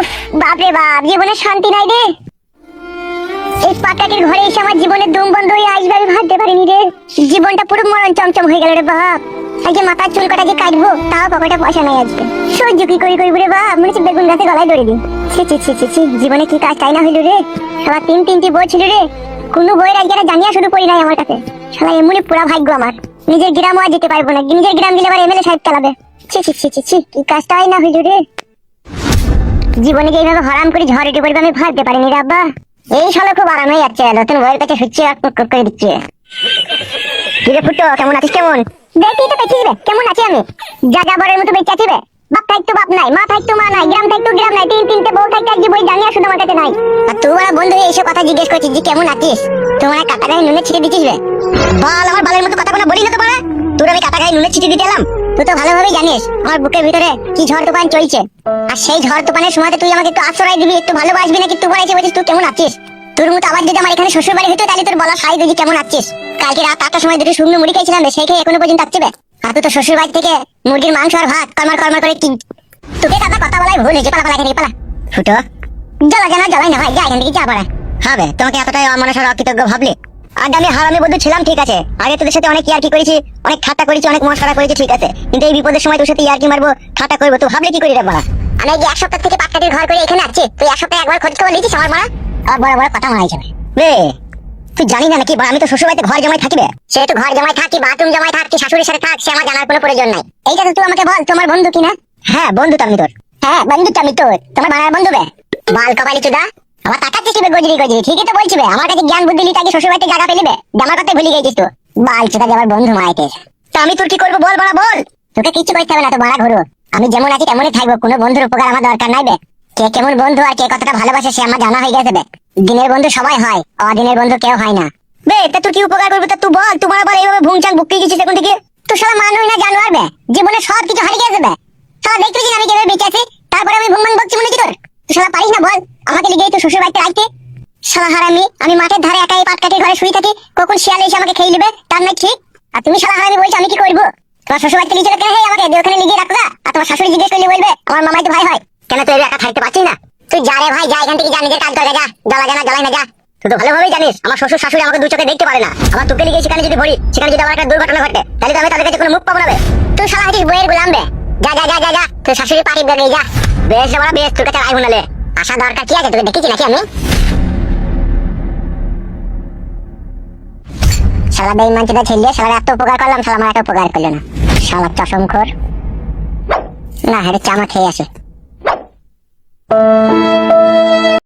উফ, বাপরে বাপ, জীবনে শান্তি নাই রে। এই পাটাটির ঘরে এসে আমার জীবনের দম বন্ধ হয়ে আসবে, আমি ভাবতে পারিনি রে। জীবনটা পুরো মরণ চমচম হয়ে গেল রে বাপ। আজকে মাথার চুল কাটা যে কাটবো, তাও পকেটে পয়সা নাই আজকে। সহ্য কি করি রে বাপ, মনে হচ্ছে বেগুন গাছে গলায় দড়ি দিই। ছি ছি ছি ছি ছি, জীবনে কি কাজ চাই না হইল রে। শালা তিনটি বই ছিল রে, কোনো বইয়ের আজকে জানিয়া শুধু পড়ি নাই আমার কাছে। শালা এমনই পুরা ভাগ্য আমার, নিজের গ্রামও আর যেতে পারবো না। নিজের গ্রাম গেলে আবার এমএলএ সাহেব চালাবে। ছি ছি ছি ছি ছি, কি কাজটাই না হইল রে। জীবনে যে এইভাবে হরাম করে ঝড় উঠে পড়বে আমি ভাবতে পারিনি রে আব্বা। এই শালা খুব আরাম হয়ে যাচ্ছে, নতুন বইয়ের কাছে সুচ্ছি করে দিচ্ছে। কিরে ফুটো, কেমন আছিস? কেমন দেখি তো পেছিস রে, কেমন আছি আমি? যা যাবরের মতো বেঁচে আছি রে। বাপ থাকতো বাপ নাই, মা থাকতো মা নাই, গ্রাম থাকতো গ্রাম নাই, তিনটে বউ থাকতো আজকে বই জানিয়া শুধু আমার কাছে নাই। আর তোরা বন্ধু এইসব কথা জিজ্ঞেস করছিস যে কেমন আছিস? তোমার কাটা গায়ে নুনে ছিটে দিচ্ছিস রে। বল, আমার বালের মতো কথা কোনো বলি না তো বলে। তোর আমি কাটা গায়ে নুনে ছিটে দিতে এলাম? তুই তো ভালোভাবেই জানিস আমার বুকের ভিতরে কি ঝড় তুফান চলছে। আর সেই ঝড় তুফানের সময়তে তুই আমাকে একটু আশ্রয় দিবি, একটু ভালোবাসবি নাকি? তুই বলেছিস বলছিস তুই কেমন আছিস। তোর মতো আবার যদি আমার এখানে শ্বশুর বাড়ি হতো তাহলে তোর বলা সাই দিদি কেমন আছিস। কালকে রাত 8টার সময় দুটো শুকনো মুড়ি খেয়েছিলাম, সেই খেয়ে এখনো পর্যন্ত আসছে। আর তুই তো শ্বশুর বাড়ি থেকে মুরগির মাংস আর ভাত কর্মার করে কিন। তোকে দাদা কথা বলাই ভুল হয়েছে, পালা এখানে পালা। ফুটো, জ্বালাই না ভাই, যা এখান থেকে যা পড়া হবে। তোমাকে এতটাই অমানুষের অকৃতজ্ঞ ভাবলি? আগে আমি হারামি বন্ধু ছিলাম, ঠিক আছে। আগে তোদের সাথে অনেক ইয়ার্কি করেছি, অনেক ঠাট্টা করেছি, অনেক মশকরা করেছি, ঠিক আছে। কিন্তু এই বিপদের সময় তোর সাথে ইয়ার্কি মারবো, ঠাট্টা করবো, তুই ভাবলে কি করি রে বলা? আমি এই যে এক সপ্তাহ থেকে পাটকাটির ঘর করে এখানে আছি, তুই এক সপ্তাহে একবার খোঁজ খবর নিয়েছিস আমার মা? আর বড় বড় কথা মারাই যাবে রে। তুই জানি না নাকি আমি তো শ্বশুর বাড়িতে ঘর জমাই থাকিবে। সে তো ঘর জমাই থাকি, বাথরুম জমাই থাকি, শাশুড়ির সাথে থাক, সে আমার জানার কোনো প্রয়োজন নাই। এইটা তো তুই আমাকে বল, তোমার বন্ধু কিনা? হ্যাঁ বন্ধু তো আমি তোর। হ্যাঁ বন্ধু তো আমি তোর, তোমার বানার বন্ধু বে। বাল কপালি চুদা, আমার তাকাচ্ছিস কি গজরি ঠিকই তো বলছিবে। আমার কাছে জ্ঞান বুদ্ধি লিতে আগে শ্বশুর বাড়িতে জায়গা পেলিবে, আমার কথা ভুলে গেছিস তো। বাল চুদা যাবার বন্ধু মাইতে। তা আমি তোর কি করবো বল বড়া বল। তোকে কিচ্ছু করতে হবে না তো বড়া ঘুরো, আমি যেমন আছি তেমনই থাকবো, কোনো বন্ধুর উপকার আমার দরকার নাই বে। কে কেমন বন্ধু আর কে কতটা ভালোবাসে সে আমার জানা হয়ে গেছে বে। দিনের বন্ধু সবাই হয়, অদিনের বন্ধু কেউ হয় না বে। তা তুই কি উপকার করবি তা তুই বল। তোমার আবার এইভাবে ভুংচাং বুক গেছিস এখন থেকে। তুই শালা মানুষ না জানোয়ার বে, জীবনে সব কিছু হারিয়ে গেছে বে। শালা দেখছিস আমি কিভাবে বেঁচে আছি, তারপরে আমি ভুংমাং বকছি মনে কি তোর? তুই শালা পারিস না বল আমাকে লিগেই তো শ্বশুর বাড়িতে রাখতে? শালা হারামি, আমি মাঠের ধারে একাই পাটকাঠির ঘরে শুয়ে থাকি, কখন শিয়াল এসে আমাকে খেয়ে নেবে তার নাই ঠিক। আর তুমি শালা হারামি বলছো আমি কি করবো? তোমার শ্বশুর বাড়িতে লিখে কেন আমাকে ওখানে লিখে রাখবা? আর তোমার শাশুড়ি জিজ্ঞেস করলে বলবে আমার মামাই তো ভাই হয়। কেন তুই একা থাকতে পারছিস না? তুই যা রে ভাই, যা এখান থেকে, যা নিজের কাজ করে যা। জ্বালাই না যা। তুই তো ভালোভাবেই জানিস আমার শ্বশুর শাশুড়ি আমাকে দু চোখে দেখতে পারে না। আমার তোকে লিখে সেখানে যদি ভরি, সেখানে যদি আমার একটা দুর্ঘটনা ঘটে, তাহলে তো আমি তাদের কাছে কোনো মুখ পাবো না বে। তুই শালা হাতিস বইয়ের গোলাম বে। যা তুই শাশুড়ি পাটি বেগে যা। বেশ রে বড়া বেশ, তোর কাছে আইবো নালে। আশা দরকার কি আছে, তোকে দেখেছি নাকি আমি? শালা বেঈমান চোদা ছেলে, শালা এত উপকার করলাম, শালা আমার একটা উপকার করলো না। শালা চশমখোর। না হ্যাঁ, চামা খেয়ে আসে।